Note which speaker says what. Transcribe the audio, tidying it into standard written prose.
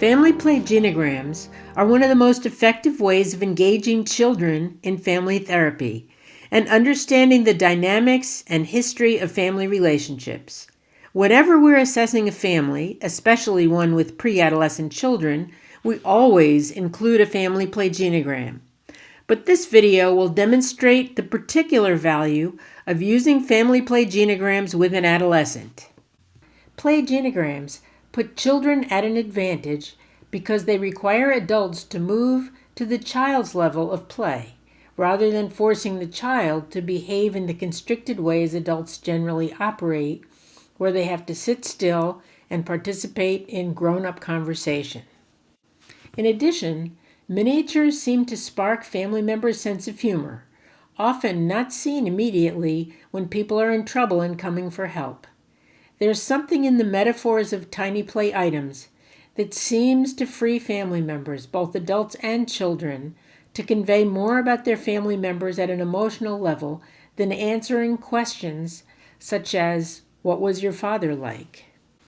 Speaker 1: Family play genograms are one of the most effective ways of engaging children in family therapy and understanding the dynamics and history of family relationships. Whenever we're assessing a family, especially one with pre-adolescent children, we always include a family play genogram. But this video will demonstrate the particular value of using family play genograms with an adolescent. Play genograms put children at an advantage because they require adults to move to the child's level of play, rather than forcing the child to behave in the constricted ways adults generally operate, where they have to sit still and participate in grown-up conversation. In addition, miniatures seem to spark family members' sense of humor, often not seen immediately when people are in trouble and coming for help. There's something in the metaphors of tiny play items that seems to free family members, both adults and children, to convey more about their family members at an emotional level than answering questions such as, "What was your father like?"